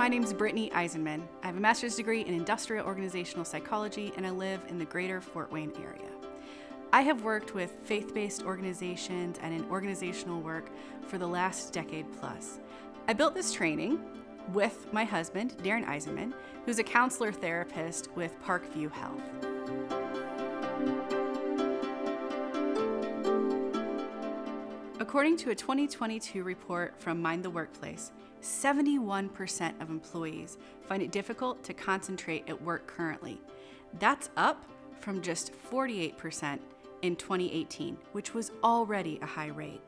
My name's Britni Eisenmann. I have a master's degree in industrial organizational psychology, and I live in the greater Fort Wayne area. I have worked with faith-based organizations and in organizational work for the last decade plus. I built this training with my husband, Darren Eisenmann, who's a counselor therapist with Parkview Health. According to a 2022 report from Mind the Workplace, 71% of employees find it difficult to concentrate at work currently. That's up from just 48% in 2018, which was already a high rate.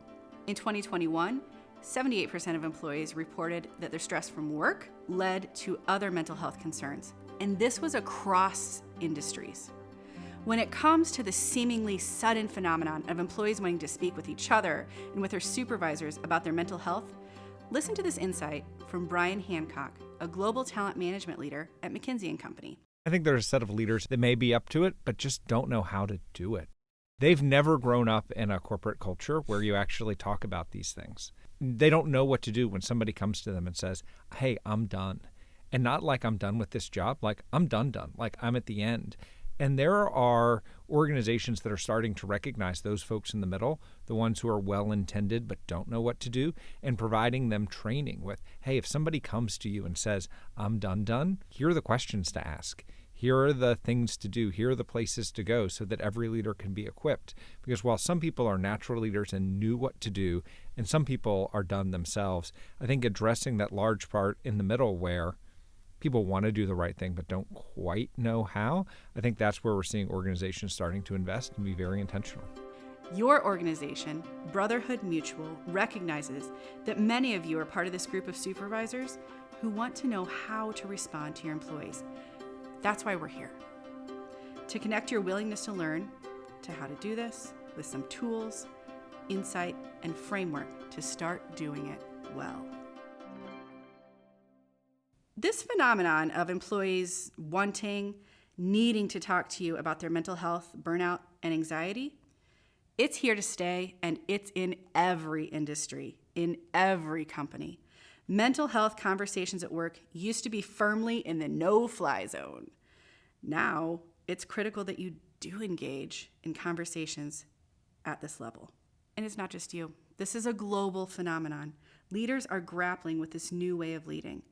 In 2021, 78% of employees reported that their stress from work led to other mental health concerns, and this was across industries. When it comes to the seemingly sudden phenomenon of employees wanting to speak with each other and with their supervisors about their mental health, listen to this insight from Brian Hancock, a global talent management leader at McKinsey & Company. I think there's a set of leaders that may be up to it, but just don't know how to do it. They've never grown up in a corporate culture where you actually talk about these things. They don't know what to do when somebody comes to them and says, hey, I'm done. And not like I'm done with this job, like I'm done, like I'm at the end. And there are organizations that are starting to recognize those folks in the middle, the ones who are well-intended but don't know what to do, and providing them training with, hey, if somebody comes to you and says, I'm done, here are the questions to ask. Here are the things to do. Here are the places to go so that every leader can be equipped. Because while some people are natural leaders and knew what to do, and some people are done themselves, I think addressing that large part in the middle where people want to do the right thing but don't quite know how, I think that's where we're seeing organizations starting to invest and be very intentional. Your organization, Brotherhood Mutual, recognizes that many of you are part of this group of supervisors who want to know how to respond to your employees. That's why we're here. To connect your willingness to learn to how to do this with some tools, insight, and framework to start doing it well. This phenomenon of employees needing to talk to you about their mental health, burnout, and anxiety, it's here to stay, and it's in every industry, in every company. Mental health conversations at work used to be firmly in the no-fly zone. Now, it's critical that you do engage in conversations at this level. And it's not just you. This is a global phenomenon. Leaders are grappling with this new way of leading.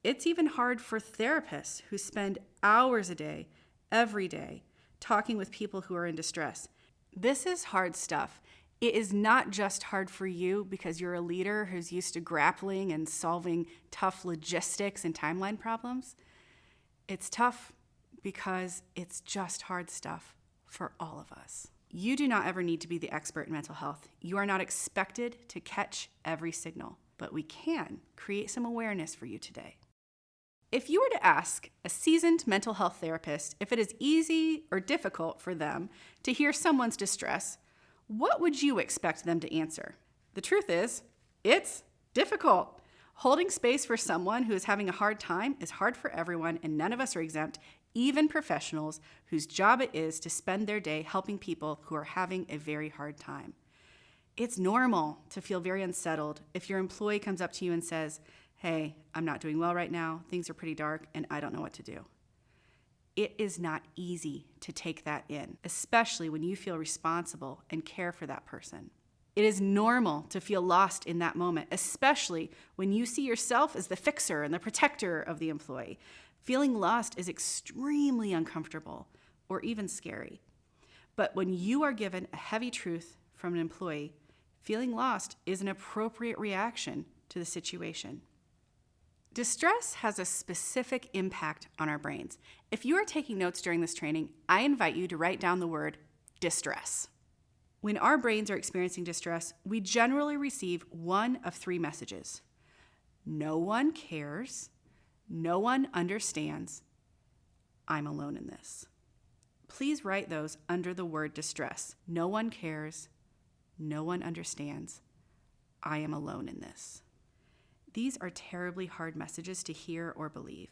It's even hard for therapists who spend hours a day, every day, talking with people who are in distress. This is hard stuff. It is not just hard for you because you're a leader who's used to grappling and solving tough logistics and timeline problems. It's tough because it's just hard stuff for all of us. You do not ever need to be the expert in mental health. You are not expected to catch every signal, but we can create some awareness for you today. If you were to ask a seasoned mental health therapist if it is easy or difficult for them to hear someone's distress, what would you expect them to answer? The truth is, it's difficult. Holding space for someone who is having a hard time is hard for everyone, and none of us are exempt, even professionals whose job it is to spend their day helping people who are having a very hard time. It's normal to feel very unsettled if your employee comes up to you and says, hey, I'm not doing well right now, things are pretty dark, and I don't know what to do. It is not easy to take that in, especially when you feel responsible and care for that person. It is normal to feel lost in that moment, especially when you see yourself as the fixer and the protector of the employee. Feeling lost is extremely uncomfortable or even scary. But when you are given a heavy truth from an employee, feeling lost is an appropriate reaction to the situation. Distress has a specific impact on our brains. If you are taking notes during this training, I invite you to write down the word distress. When our brains are experiencing distress, we generally receive one of three messages. No one cares. No one understands. I'm alone in this. Please write those under the word distress. No one cares. No one understands. I am alone in this. These are terribly hard messages to hear or believe.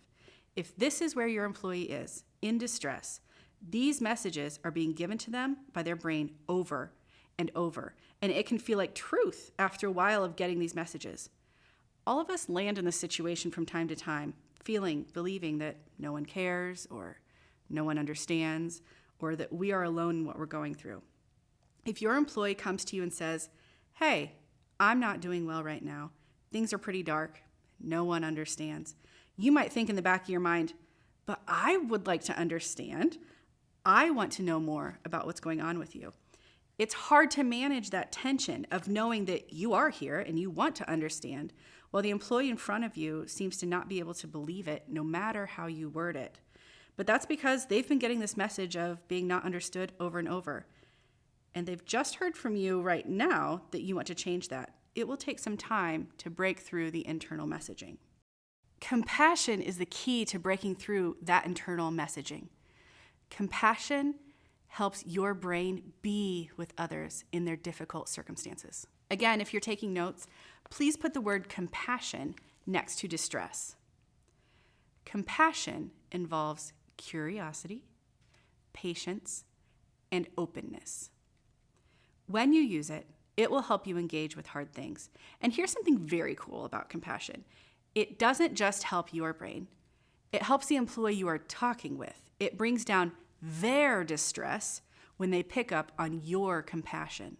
If this is where your employee is, in distress, these messages are being given to them by their brain over and over, and it can feel like truth after a while of getting these messages. All of us land in this situation from time to time, believing that no one cares or no one understands or that we are alone in what we're going through. If your employee comes to you and says, "Hey, I'm not doing well right now. Things are pretty dark. No one understands," you might think in the back of your mind, "But I would like to understand. I want to know more about what's going on with you." It's hard to manage that tension of knowing that you are here and you want to understand, while the employee in front of you seems to not be able to believe it, no matter how you word it. But that's because they've been getting this message of being not understood over and over. And they've just heard from you right now that you want to change that. It will take some time to break through the internal messaging. Compassion is the key to breaking through that internal messaging. Compassion helps your brain be with others in their difficult circumstances. Again, if you're taking notes, please put the word compassion next to distress. Compassion involves curiosity, patience, and openness. When you use it, it will help you engage with hard things. And here's something very cool about compassion. It doesn't just help your brain. It helps the employee you are talking with. It brings down their distress when they pick up on your compassion.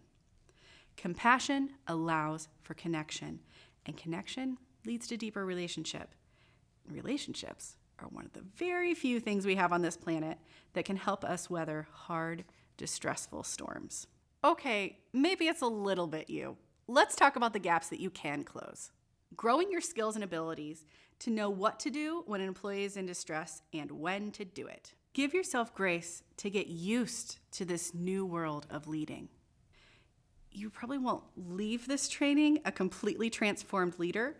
Compassion allows for connection, and connection leads to deeper relationship. Relationships are one of the very few things we have on this planet that can help us weather hard, distressful storms. Okay, maybe it's a little bit you. Let's talk about the gaps that you can close. Growing your skills and abilities to know what to do when an employee is in distress and when to do it. Give yourself grace to get used to this new world of leading. You probably won't leave this training a completely transformed leader,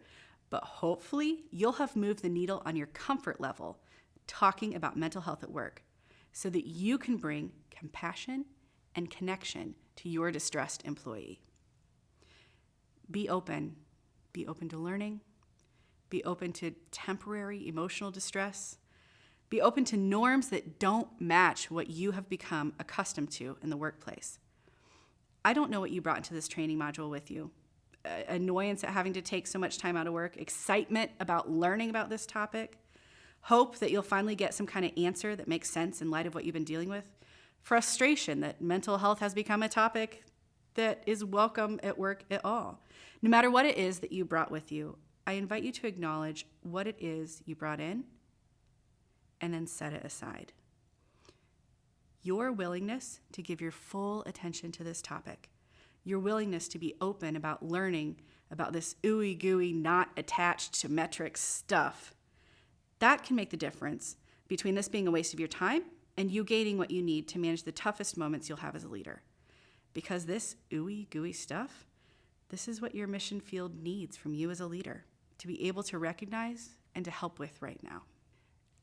but hopefully you'll have moved the needle on your comfort level talking about mental health at work so that you can bring compassion and connection to your distressed employee. Be open. Be open to learning. Be open to temporary emotional distress. Be open to norms that don't match what you have become accustomed to in the workplace. I don't know what you brought into this training module with you. Annoyance at having to take so much time out of work, excitement about learning about this topic, hope that you'll finally get some kind of answer that makes sense in light of what you've been dealing with, frustration that mental health has become a topic that is welcome at work at all. No matter what it is that you brought with you, I invite you to acknowledge what it is you brought in and then set it aside. Your willingness to give your full attention to this topic, your willingness to be open about learning about this ooey gooey, not attached to metrics stuff, that can make the difference between this being a waste of your time and you gaining what you need to manage the toughest moments you'll have as a leader. Because this ooey gooey stuff, this is what your mission field needs from you as a leader to be able to recognize and to help with right now.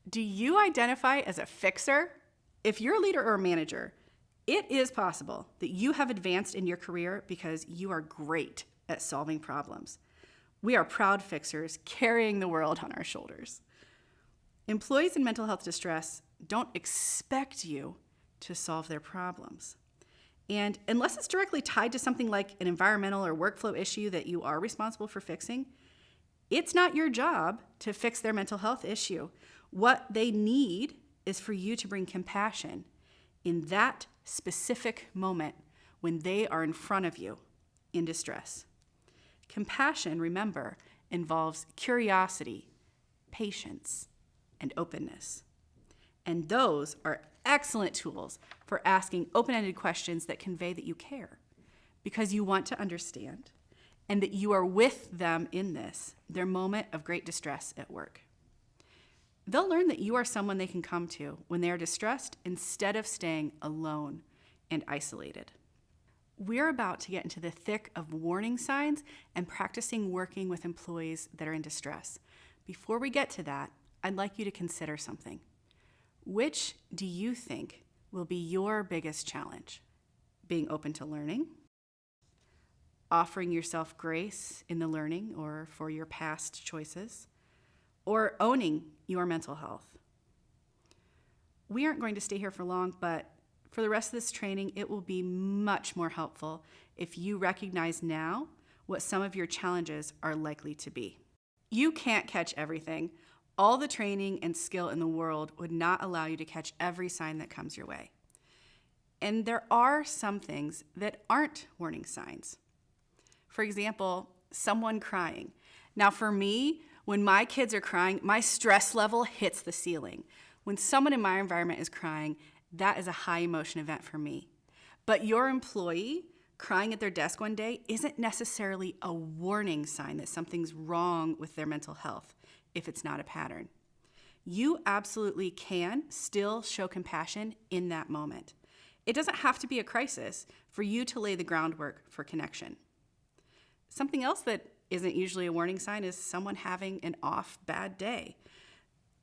Do you identify as a fixer? If you're a leader or a manager, it is possible that you have advanced in your career because you are great at solving problems. We are proud fixers carrying the world on our shoulders. Employees in mental health distress don't expect you to solve their problems. And unless it's directly tied to something like an environmental or workflow issue that you are responsible for fixing, it's not your job to fix their mental health issue. What they need is for you to bring compassion in that specific moment when they are in front of you in distress. Compassion, remember, involves curiosity, patience, and openness. And those are excellent tools for asking open-ended questions that convey that you care because you want to understand and that you are with them in this, their moment of great distress at work. They'll learn that you are someone they can come to when they are distressed instead of staying alone and isolated. We're about to get into the thick of warning signs and practicing working with employees that are in distress. Before we get to that, I'd like you to consider something. Which do you think will be your biggest challenge? Being open to learning? Offering yourself grace in the learning or for your past choices? Or owning your mental health? We aren't going to stay here for long, but for the rest of this training, it will be much more helpful if you recognize now what some of your challenges are likely to be. You can't catch everything. All the training and skill in the world would not allow you to catch every sign that comes your way. And there are some things that aren't warning signs. For example, someone crying. Now for me, when my kids are crying, my stress level hits the ceiling. When someone in my environment is crying, that is a high emotion event for me. But your employee crying at their desk one day isn't necessarily a warning sign that something's wrong with their mental health if it's not a pattern. You absolutely can still show compassion in that moment. It doesn't have to be a crisis for you to lay the groundwork for connection. Something else that isn't usually a warning sign is someone having an off bad day.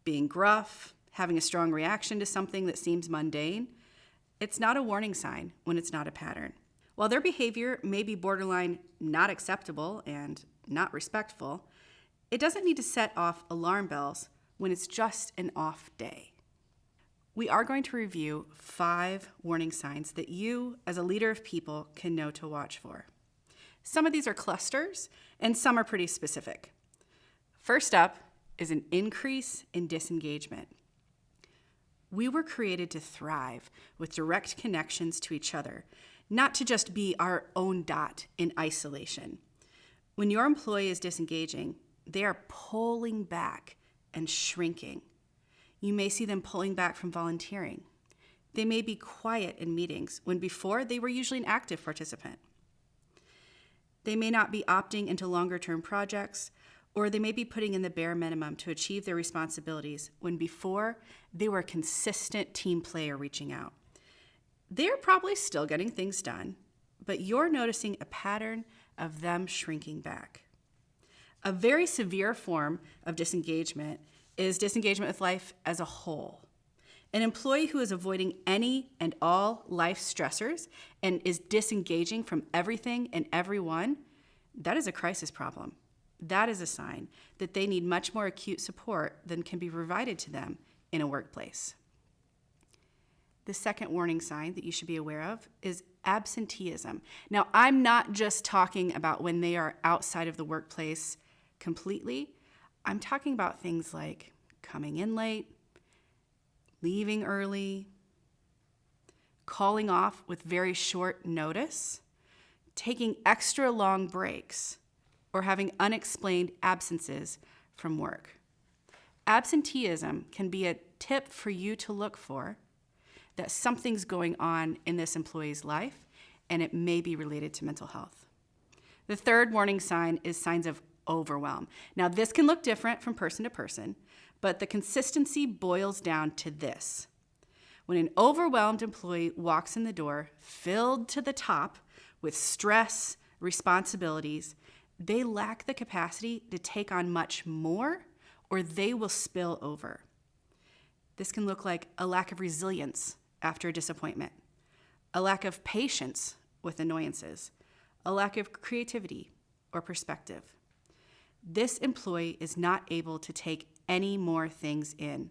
Being gruff, having a strong reaction to something that seems mundane, it's not a warning sign when it's not a pattern. While their behavior may be borderline not acceptable and not respectful, it doesn't need to set off alarm bells when it's just an off day. We are going to review 5 warning signs that you, as a leader of people, can know to watch for. Some of these are clusters, and some are pretty specific. First up is an increase in disengagement. We were created to thrive with direct connections to each other, not to just be our own dot in isolation. When your employee is disengaging, they are pulling back and shrinking. You may see them pulling back from volunteering. They may be quiet in meetings when before they were usually an active participant. They may not be opting into longer-term projects, or they may be putting in the bare minimum to achieve their responsibilities when before they were a consistent team player reaching out. They're probably still getting things done, but you're noticing a pattern of them shrinking back. A very severe form of disengagement is disengagement with life as a whole. An employee who is avoiding any and all life stressors and is disengaging from everything and everyone, that is a crisis problem. That is a sign that they need much more acute support than can be provided to them in a workplace. The second warning sign that you should be aware of is absenteeism. Now, I'm not just talking about when they are outside of the workplace completely. I'm talking about things like coming in late, leaving early, calling off with very short notice, taking extra long breaks, or having unexplained absences from work. Absenteeism can be a tip for you to look for that something's going on in this employee's life, and it may be related to mental health. The third warning sign is signs of overwhelm. Now, this can look different from person to person, but the consistency boils down to this. When an overwhelmed employee walks in the door, filled to the top with stress, responsibilities, they lack the capacity to take on much more, or they will spill over. This can look like a lack of resilience after a disappointment, a lack of patience with annoyances, a lack of creativity or perspective. This employee is not able to take any more things in.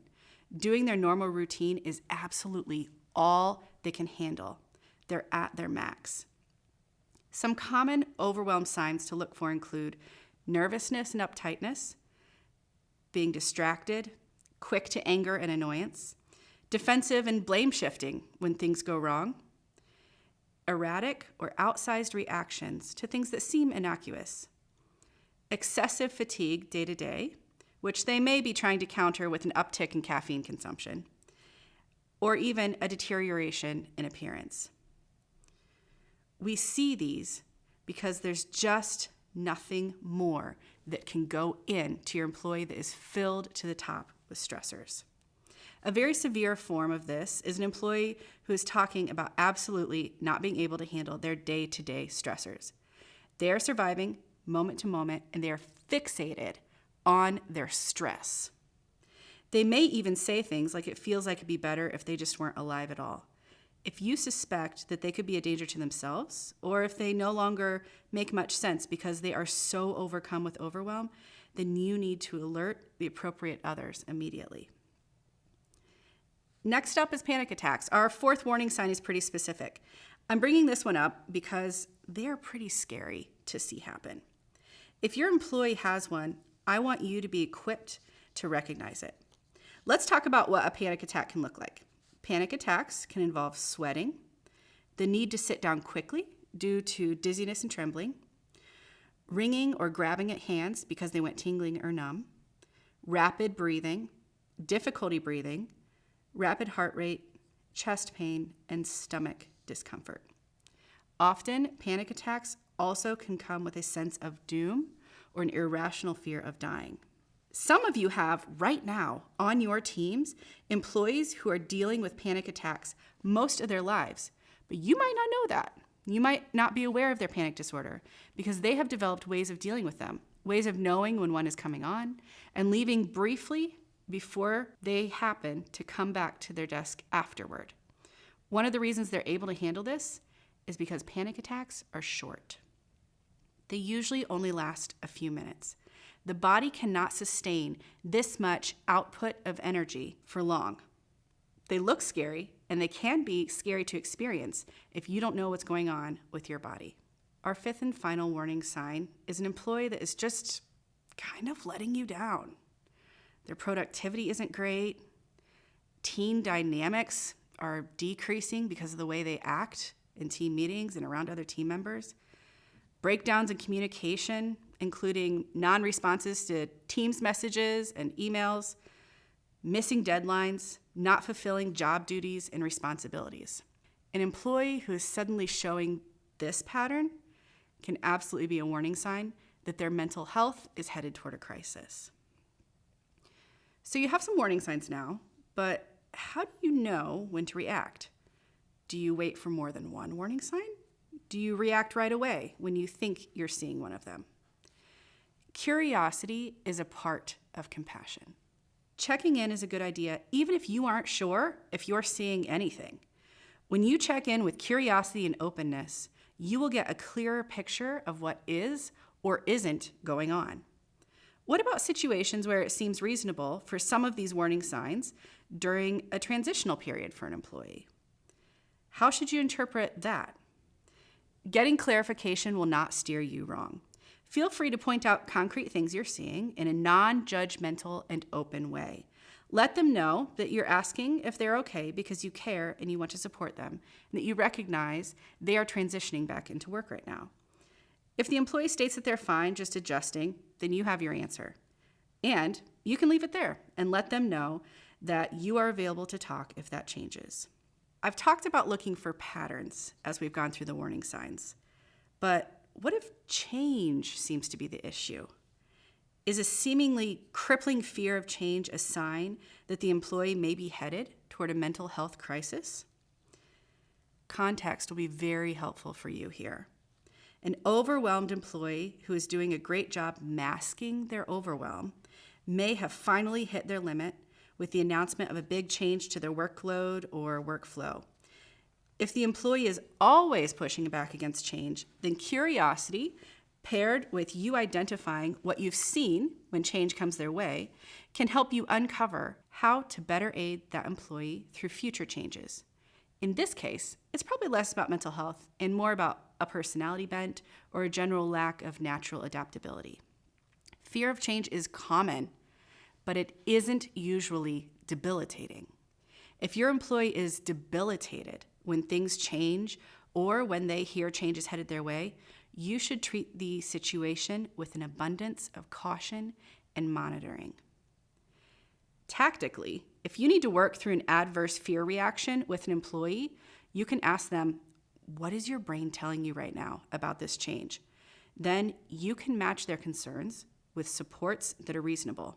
Doing their normal routine is absolutely all they can handle. They're at their max. Some common overwhelm signs to look for include nervousness and uptightness, being distracted, quick to anger and annoyance, defensive and blame shifting when things go wrong, erratic or outsized reactions to things that seem innocuous, excessive fatigue day to day, which they may be trying to counter with an uptick in caffeine consumption, or even a deterioration in appearance. We see these because there's just nothing more that can go into your employee that is filled to the top with stressors. A very severe form of this is an employee who is talking about absolutely not being able to handle their day-to-day stressors. They are surviving moment to moment, and they are fixated on their stress. They may even say things like it feels like it'd be better if they just weren't alive at all. If you suspect that they could be a danger to themselves, or if they no longer make much sense because they are so overcome with overwhelm, then you need to alert the appropriate others immediately. Next up is panic attacks. Our fourth warning sign is pretty specific. I'm bringing this one up because they are pretty scary to see happen. If your employee has one, I want you to be equipped to recognize it. Let's talk about what a panic attack can look like. Panic attacks can involve sweating, the need to sit down quickly due to dizziness and trembling, wringing or grabbing at hands because they went tingling or numb, rapid breathing, difficulty breathing, rapid heart rate, chest pain, and stomach discomfort. Often, panic attacks also can come with a sense of doom or an irrational fear of dying. Some of you have right now on your teams employees who are dealing with panic attacks most of their lives, but you might not know that. You might not be aware of their panic disorder because they have developed ways of dealing with them, ways of knowing when one is coming on and leaving briefly before they happen to come back to their desk afterward. One of the reasons they're able to handle this is because panic attacks are short. They usually only last a few minutes. The body cannot sustain this much output of energy for long. They look scary, and they can be scary to experience if you don't know what's going on with your body. Our fifth and final warning sign is an employee that is just kind of letting you down. Their productivity isn't great. Team dynamics are decreasing because of the way they act in team meetings and around other team members. Breakdowns in communication, including non-responses to Teams messages and emails, missing deadlines, not fulfilling job duties and responsibilities. An employee who is suddenly showing this pattern can absolutely be a warning sign that their mental health is headed toward a crisis. So you have some warning signs now, but how do you know when to react? Do you wait for more than one warning sign? Do you react right away when you think you're seeing one of them? Curiosity is a part of compassion. Checking in is a good idea, even if you aren't sure if you're seeing anything. When you check in with curiosity and openness, you will get a clearer picture of what is or isn't going on. What about situations where it seems reasonable for some of these warning signs during a transitional period for an employee? How should you interpret that? Getting clarification will not steer you wrong. Feel free to point out concrete things you're seeing in a non-judgmental and open way. Let them know that you're asking if they're okay because you care and you want to support them, and that you recognize they are transitioning back into work right now. If the employee states that they're fine, just adjusting, then you have your answer. And you can leave it there and let them know that you are available to talk if that changes. I've talked about looking for patterns as we've gone through the warning signs, but what if change seems to be the issue? Is a seemingly crippling fear of change a sign that the employee may be headed toward a mental health crisis? Context will be very helpful for you here. An overwhelmed employee who is doing a great job masking their overwhelm may have finally hit their limit with the announcement of a big change to their workload or workflow. If the employee is always pushing back against change, then curiosity, paired with you identifying what you've seen when change comes their way, can help you uncover how to better aid that employee through future changes. In this case, it's probably less about mental health and more about a personality bent or a general lack of natural adaptability. Fear of change is common, but it isn't usually debilitating. If your employee is debilitated when things change or when they hear change is headed their way, you should treat the situation with an abundance of caution and monitoring. Tactically, if you need to work through an adverse fear reaction with an employee, you can ask them, what is your brain telling you right now about this change? Then you can match their concerns with supports that are reasonable.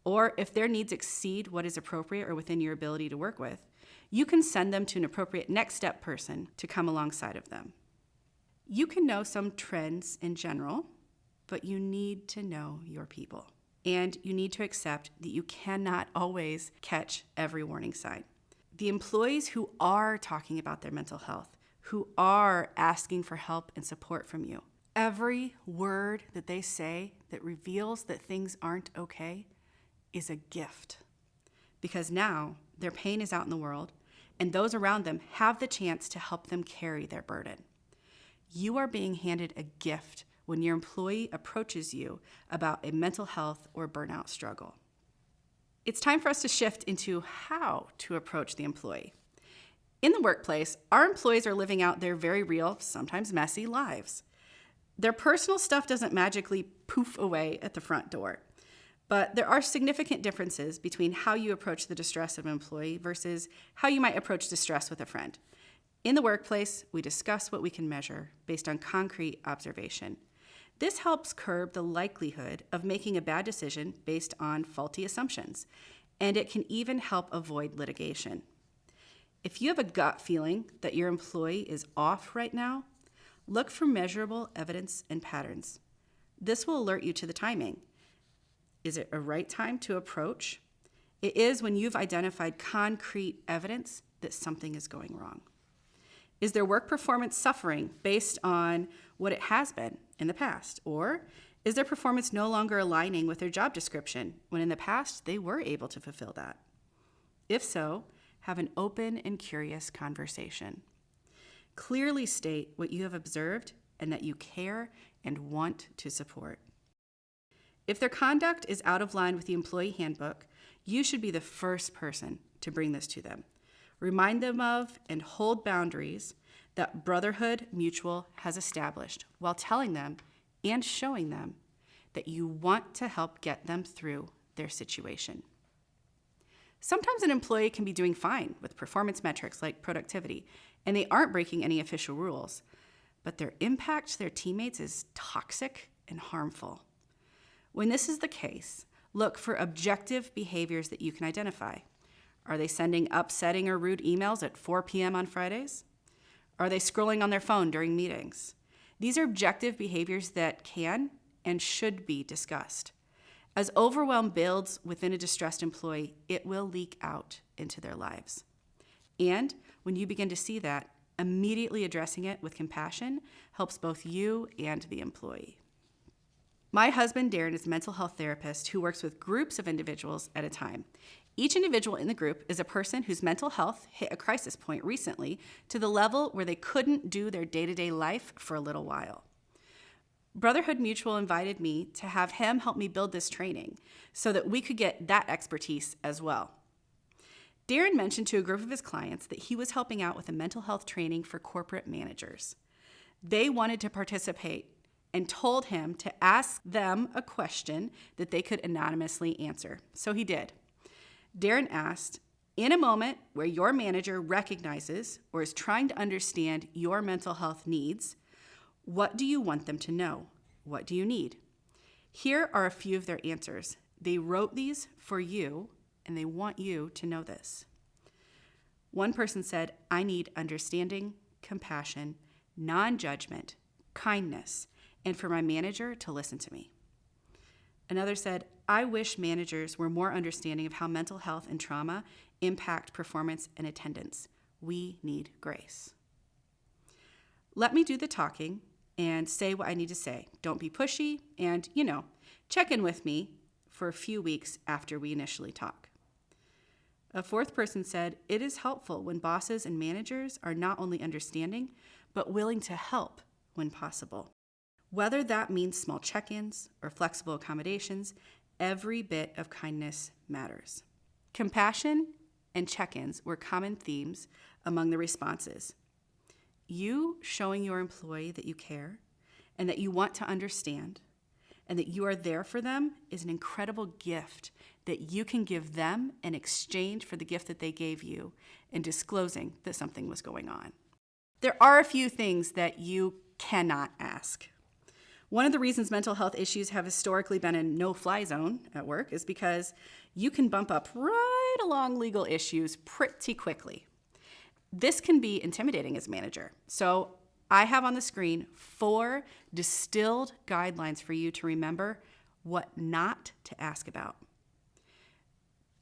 Or if their needs exceed what is appropriate or within your ability to work with, you can send them to an appropriate next step person to come alongside of them. You can know some trends in general, but you need to know your people. And you need to accept that you cannot always catch every warning sign. The employees who are talking about their mental health, who are asking for help and support from you, every word that they say that reveals that things aren't okay is a gift. Because now their pain is out in the world, and those around them have the chance to help them carry their burden. You are being handed a gift when your employee approaches you about a mental health or burnout struggle. It's time for us to shift into how to approach the employee. In the workplace, our employees are living out their very real, sometimes messy lives. Their personal stuff doesn't magically poof away at the front door. But there are significant differences between how you approach the distress of an employee versus how you might approach distress with a friend. In the workplace, we discuss what we can measure based on concrete observation. This helps curb the likelihood of making a bad decision based on faulty assumptions, and it can even help avoid litigation. If you have a gut feeling that your employee is off right now, look for measurable evidence and patterns. This will alert you to the timing. Is it a right time to approach? It is when you've identified concrete evidence that something is going wrong. Is their work performance suffering based on what it has been in the past? Or is their performance no longer aligning with their job description when in the past they were able to fulfill that? If so, have an open and curious conversation. Clearly state what you have observed and that you care and want to support. If their conduct is out of line with the employee handbook, you should be the first person to bring this to them. Remind them of and hold boundaries that Brotherhood Mutual has established while telling them and showing them that you want to help get them through their situation. Sometimes an employee can be doing fine with performance metrics like productivity, and they aren't breaking any official rules, but their impact to their teammates is toxic and harmful. When this is the case, look for objective behaviors that you can identify. Are they sending upsetting or rude emails at 4 p.m. on Fridays? Are they scrolling on their phone during meetings? These are objective behaviors that can and should be discussed. As overwhelm builds within a distressed employee, it will leak out into their lives. And when you begin to see that, immediately addressing it with compassion helps both you and the employee. My husband, Darren, is a mental health therapist who works with groups of individuals at a time. Each individual in the group is a person whose mental health hit a crisis point recently to the level where they couldn't do their day-to-day life for a little while. Brotherhood Mutual invited me to have him help me build this training so that we could get that expertise as well. Darren mentioned to a group of his clients that he was helping out with a mental health training for corporate managers. They wanted to participate and told him to ask them a question that they could anonymously answer. So he did. Darren asked, in a moment where your manager recognizes or is trying to understand your mental health needs, what do you want them to know? What do you need? Here are a few of their answers. They wrote these for you, and they want you to know this. One person said, I need understanding, compassion, non-judgment, kindness, and for my manager to listen to me. Another said, I wish managers were more understanding of how mental health and trauma impact performance and attendance. We need grace. Let me do the talking and say what I need to say. Don't be pushy and, check in with me for a few weeks after we initially talk. A fourth person said, it is helpful when bosses and managers are not only understanding, but willing to help when possible. Whether that means small check-ins or flexible accommodations, every bit of kindness matters. Compassion and check-ins were common themes among the responses. You showing your employee that you care and that you want to understand and that you are there for them is an incredible gift that you can give them in exchange for the gift that they gave you in disclosing that something was going on. There are a few things that you cannot ask. One of the reasons mental health issues have historically been a no-fly zone at work is because you can bump up right along legal issues pretty quickly. This can be intimidating as a manager. So I have on the screen 4 distilled guidelines for you to remember what not to ask about.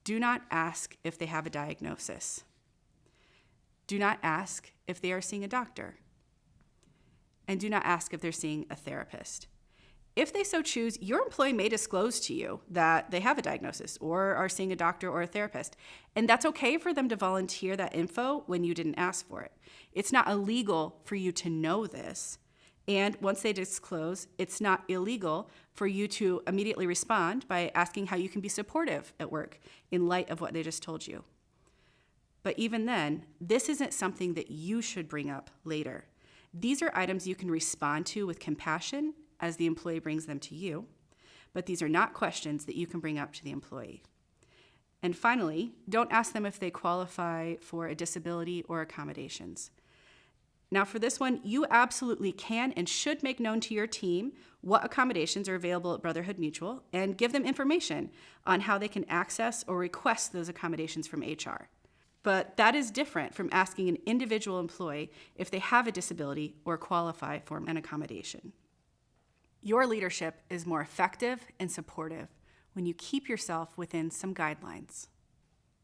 Do not ask if they have a diagnosis. Do not ask if they are seeing a doctor. And do not ask if they're seeing a therapist. If they so choose, your employee may disclose to you that they have a diagnosis or are seeing a doctor or a therapist. And that's okay for them to volunteer that info when you didn't ask for it. It's not illegal for you to know this. And once they disclose, it's not illegal for you to immediately respond by asking how you can be supportive at work in light of what they just told you. But even then, this isn't something that you should bring up later. These are items you can respond to with compassion as the employee brings them to you, but these are not questions that you can bring up to the employee. And finally, don't ask them if they qualify for a disability or accommodations. Now for this one, you absolutely can and should make known to your team what accommodations are available at Brotherhood Mutual and give them information on how they can access or request those accommodations from HR. But that is different from asking an individual employee if they have a disability or qualify for an accommodation. Your leadership is more effective and supportive when you keep yourself within some guidelines.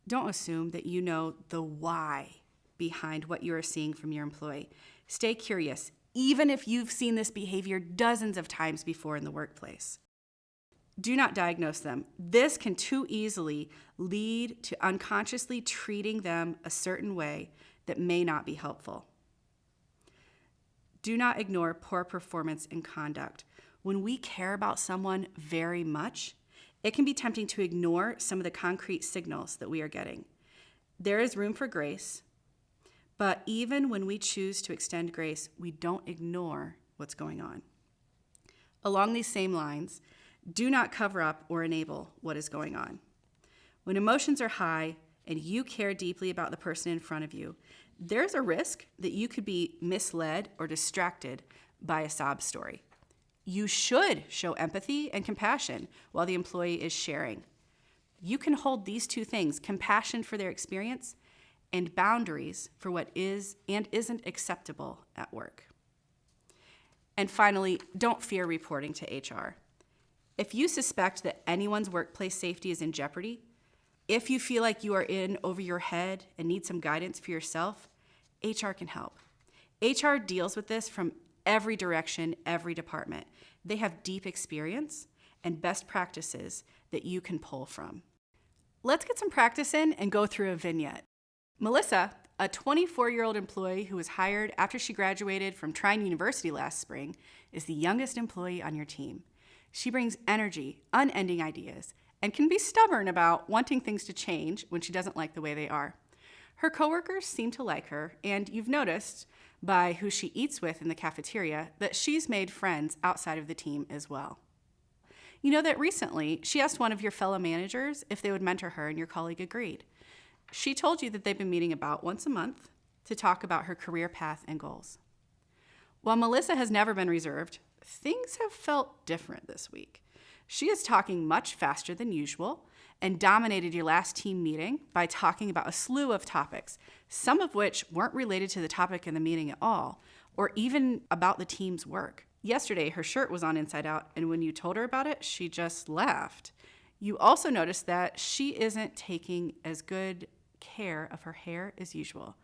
Don't assume that you know the why behind what you are seeing from your employee. Stay curious, even if you've seen this behavior dozens of times before in the workplace. Do not diagnose them. This can too easily lead to unconsciously treating them a certain way that may not be helpful. Do not ignore poor performance and conduct. When we care about someone very much, it can be tempting to ignore some of the concrete signals that we are getting. There is room for grace, but even when we choose to extend grace, we don't ignore what's going on. Along these same lines, do not cover up or enable what is going on. When emotions are high and you care deeply about the person in front of you, there's a risk that you could be misled or distracted by a sob story. You should show empathy and compassion while the employee is sharing. You can hold these two things, compassion for their experience and boundaries for what is and isn't acceptable at work. And finally, don't fear reporting to HR. If you suspect that anyone's workplace safety is in jeopardy, if you feel like you are in over your head and need some guidance for yourself, HR can help. HR deals with this from every direction, every department. They have deep experience and best practices that you can pull from. Let's get some practice in and go through a vignette. Melissa, a 24-year-old employee who was hired after she graduated from Trine University last spring, is the youngest employee on your team. She brings energy, unending ideas, and can be stubborn about wanting things to change when she doesn't like the way they are. Her coworkers seem to like her, and you've noticed by who she eats with in the cafeteria that she's made friends outside of the team as well. You know that recently she asked one of your fellow managers if they would mentor her, and your colleague agreed. She told you that they've been meeting about once a month to talk about her career path and goals. While Melissa has never been reserved, things have felt different this week. She is talking much faster than usual and dominated your last team meeting by talking about a slew of topics, some of which weren't related to the topic in the meeting at all, or even about the team's work. Yesterday, her shirt was on inside out, and when you told her about it, she just laughed. You also noticed that she isn't taking as good care of her hair as usual.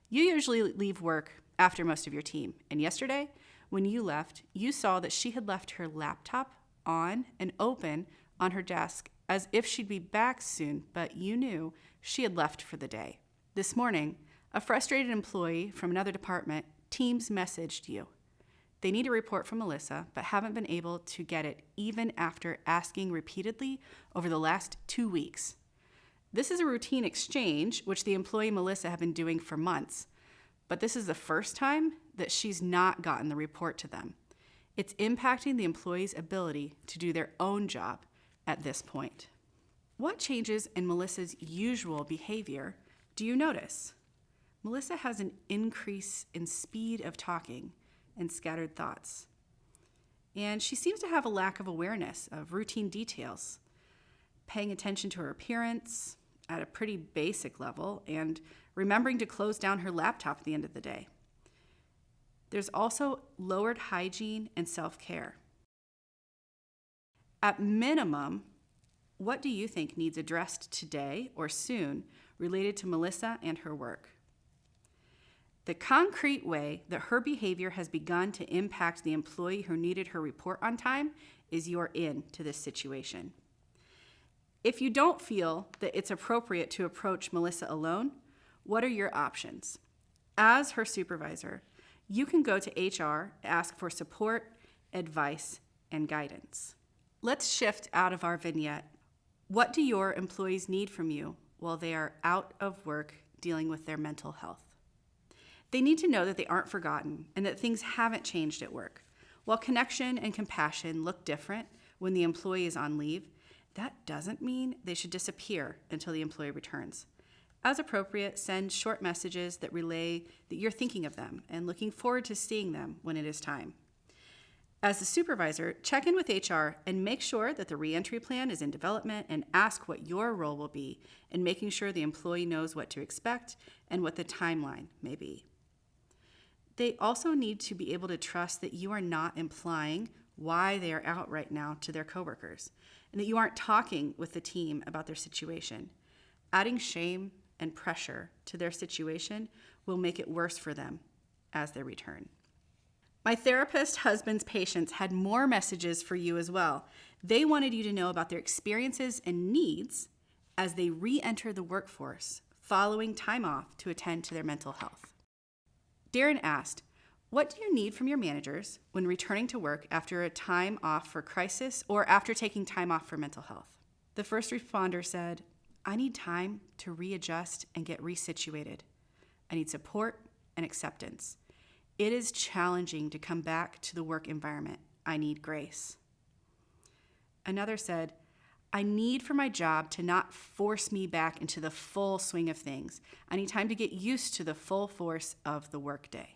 You usually leave work after most of your team, and yesterday, when you left, you saw that she had left her laptop on and open on her desk as if she'd be back soon, but you knew she had left for the day. This morning, a frustrated employee from another department Teams messaged you. They need a report from Melissa, but haven't been able to get it even after asking repeatedly over the last 2 weeks. This is a routine exchange, which the employee Melissa have been doing for months, but this is the first time that she's not gotten the report to them. It's impacting the employee's ability to do their own job at this point. What changes in Melissa's usual behavior do you notice? Melissa has an increase in speed of talking and scattered thoughts. And she seems to have a lack of awareness of routine details, paying attention to her appearance at a pretty basic level, and remembering to close down her laptop at the end of the day. There's also lowered hygiene and self-care. At minimum, what do you think needs addressed today or soon related to Melissa and her work? The concrete way that her behavior has begun to impact the employee who needed her report on time is you're into this situation. If you don't feel that it's appropriate to approach Melissa alone, what are your options? As her supervisor, you can go to HR, ask for support, advice, and guidance. Let's shift out of our vignette. What do your employees need from you while they are out of work dealing with their mental health? They need to know that they aren't forgotten and that things haven't changed at work. While connection and compassion look different when the employee is on leave, that doesn't mean they should disappear until the employee returns. As appropriate, send short messages that relay that you're thinking of them and looking forward to seeing them when it is time. As the supervisor, check in with HR and make sure that the reentry plan is in development and ask what your role will be in making sure the employee knows what to expect and what the timeline may be. They also need to be able to trust that you are not implying why they are out right now to their coworkers and that you aren't talking with the team about their situation. Adding shame and pressure to their situation will make it worse for them as they return. My therapist husband's patients had more messages for you as well. They wanted you to know about their experiences and needs as they re-enter the workforce following time off to attend to their mental health. Darren asked, what do you need from your managers when returning to work after a time off for crisis or after taking time off for mental health? The first responder said, I need time to readjust and get resituated. I need support and acceptance. It is challenging to come back to the work environment. I need grace. Another said, I need for my job to not force me back into the full swing of things. I need time to get used to the full force of the workday.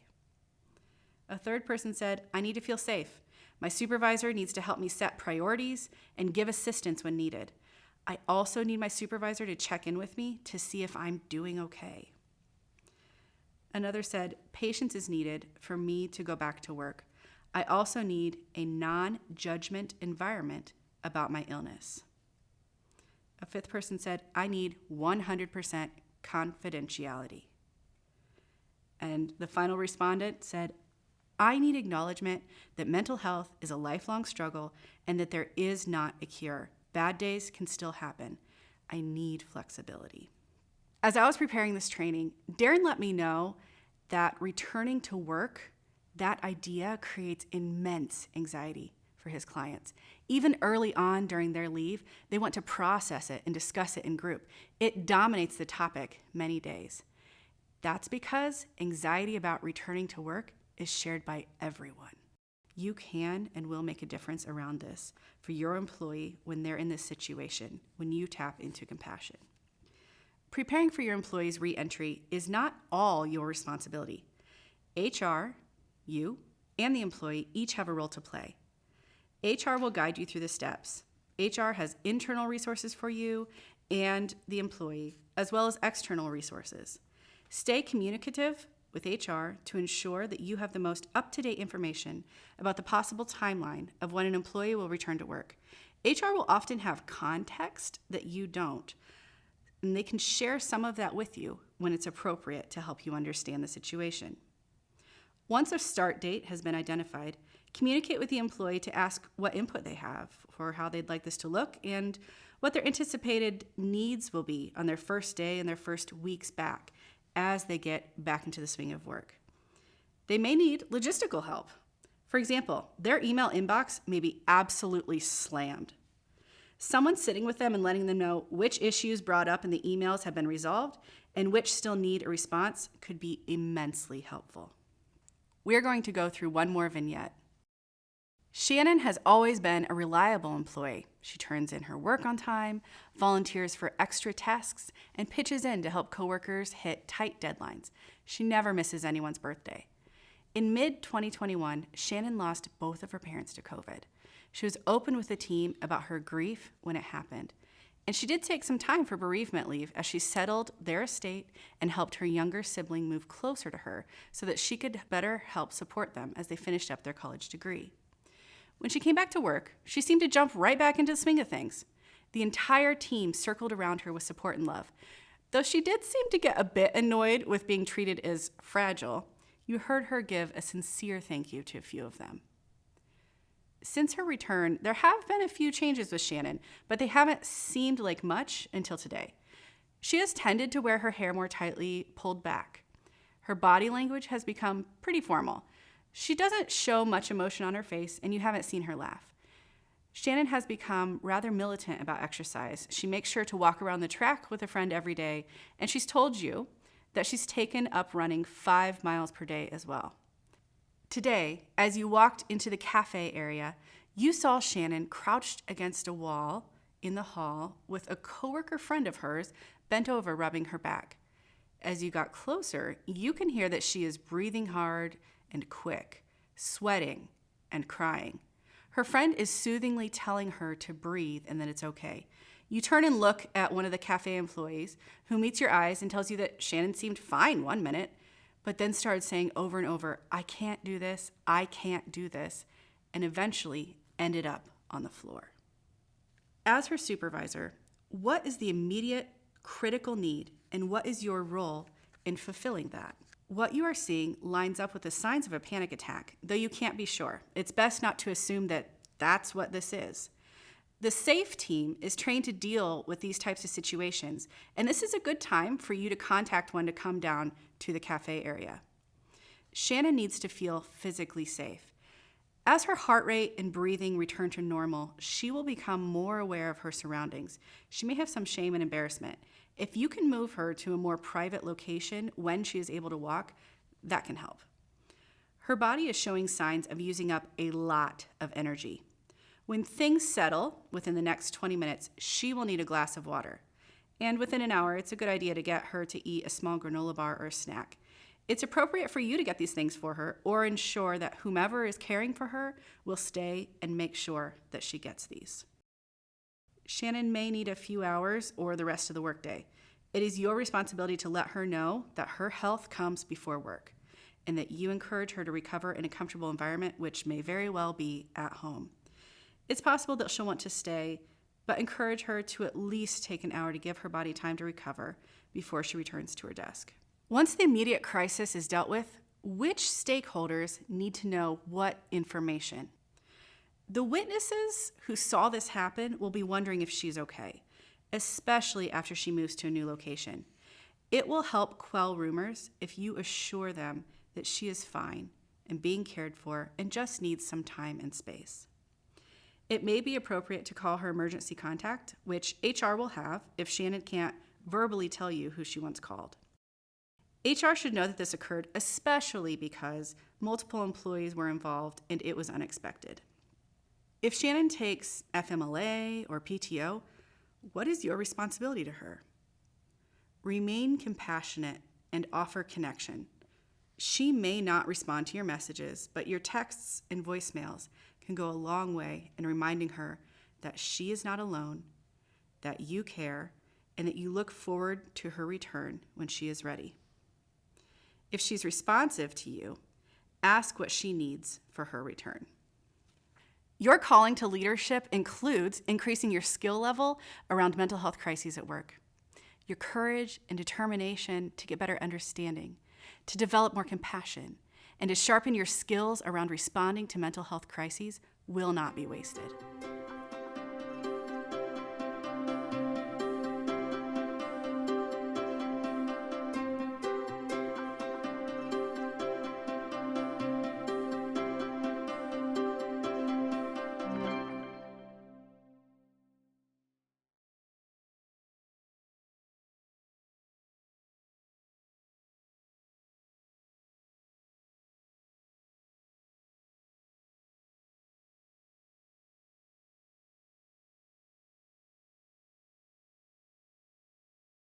A third person said, I need to feel safe. My supervisor needs to help me set priorities and give assistance when needed. I also need my supervisor to check in with me to see if I'm doing okay. Another said, patience is needed for me to go back to work. I also need a non-judgment environment about my illness. A fifth person said, I need 100% confidentiality. And the final respondent said, I need acknowledgement that mental health is a lifelong struggle and that there is not a cure. Bad days can still happen. I need flexibility. As I was preparing this training, Darren let me know that returning to work, that idea creates immense anxiety for his clients. Even early on during their leave, they want to process it and discuss it in group. It dominates the topic many days. That's because anxiety about returning to work is shared by everyone. You can and will make a difference around this for your employee when they're in this situation, when you tap into compassion. Preparing for your employee's re-entry is not all your responsibility. HR, you, and the employee each have a role to play. HR will guide you through the steps. HR has internal resources for you and the employee, as well as external resources. Stay communicative with HR to ensure that you have the most up-to-date information about the possible timeline of when an employee will return to work. HR will often have context that you don't, and they can share some of that with you when it's appropriate to help you understand the situation. Once a start date has been identified, communicate with the employee to ask what input they have for how they'd like this to look and what their anticipated needs will be on their first day and their first weeks back as they get back into the swing of work. They may need logistical help. For example, their email inbox may be absolutely slammed. Someone sitting with them and letting them know which issues brought up in the emails have been resolved and which still need a response could be immensely helpful. We're going to go through one more vignette. Shannon has always been a reliable employee. She turns in her work on time, volunteers for extra tasks, and pitches in to help coworkers hit tight deadlines. She never misses anyone's birthday. In mid-2021, Shannon lost both of her parents to COVID. She was open with the team about her grief when it happened. And she did take some time for bereavement leave as she settled their estate and helped her younger sibling move closer to her so that she could better help support them as they finished up their college degree. When she came back to work, she seemed to jump right back into the swing of things. The entire team circled around her with support and love. Though she did seem to get a bit annoyed with being treated as fragile, you heard her give a sincere thank you to a few of them. Since her return, there have been a few changes with Shannon, but they haven't seemed like much until today. She has tended to wear her hair more tightly pulled back. Her body language has become pretty formal. She doesn't show much emotion on her face, and you haven't seen her laugh. Shannon has become rather militant about exercise. She makes sure to walk around the track with a friend every day, and she's told you that she's taken up running 5 miles per day as well. Today, as you walked into the cafe area, you saw Shannon crouched against a wall in the hall with a coworker friend of hers bent over rubbing her back. As you got closer, you can hear that she is breathing hard and quick, sweating and crying. Her friend is soothingly telling her to breathe and that it's okay. You turn and look at one of the cafe employees who meets your eyes and tells you that Shannon seemed fine 1 minute, but then started saying over and over, "I can't do this, I can't do this," and eventually ended up on the floor. As her supervisor, what is the immediate critical need and what is your role in fulfilling that? What you are seeing lines up with the signs of a panic attack, though you can't be sure. It's best not to assume that that's what this is. The SAFE team is trained to deal with these types of situations, and this is a good time for you to contact one to come down to the cafe area. Shannon needs to feel physically safe. As her heart rate and breathing return to normal, she will become more aware of her surroundings. She may have some shame and embarrassment. If you can move her to a more private location when she is able to walk, that can help. Her body is showing signs of using up a lot of energy. When things settle within the next 20 minutes, she will need a glass of water. And within an hour, it's a good idea to get her to eat a small granola bar or a snack. It's appropriate for you to get these things for her or ensure that whomever is caring for her will stay and make sure that she gets these. Shannon may need a few hours or the rest of the workday. It is your responsibility to let her know that her health comes before work and that you encourage her to recover in a comfortable environment, which may very well be at home. It's possible that she'll want to stay, but encourage her to at least take an hour to give her body time to recover before she returns to her desk. Once the immediate crisis is dealt with, which stakeholders need to know what information? The witnesses who saw this happen will be wondering if she's okay, especially after she moves to a new location. It will help quell rumors if you assure them that she is fine and being cared for and just needs some time and space. It may be appropriate to call her emergency contact, which HR will have if Shannon can't verbally tell you who she once called. HR should know that this occurred, especially because multiple employees were involved and it was unexpected. If Shannon takes FMLA or PTO, what is your responsibility to her? Remain compassionate and offer connection. She may not respond to your messages, but your texts and voicemails can go a long way in reminding her that she is not alone, that you care, and that you look forward to her return when she is ready. If she's responsive to you, ask what she needs for her return. Your calling to leadership includes increasing your skill level around mental health crises at work. Your courage and determination to get better understanding, to develop more compassion, and to sharpen your skills around responding to mental health crises will not be wasted.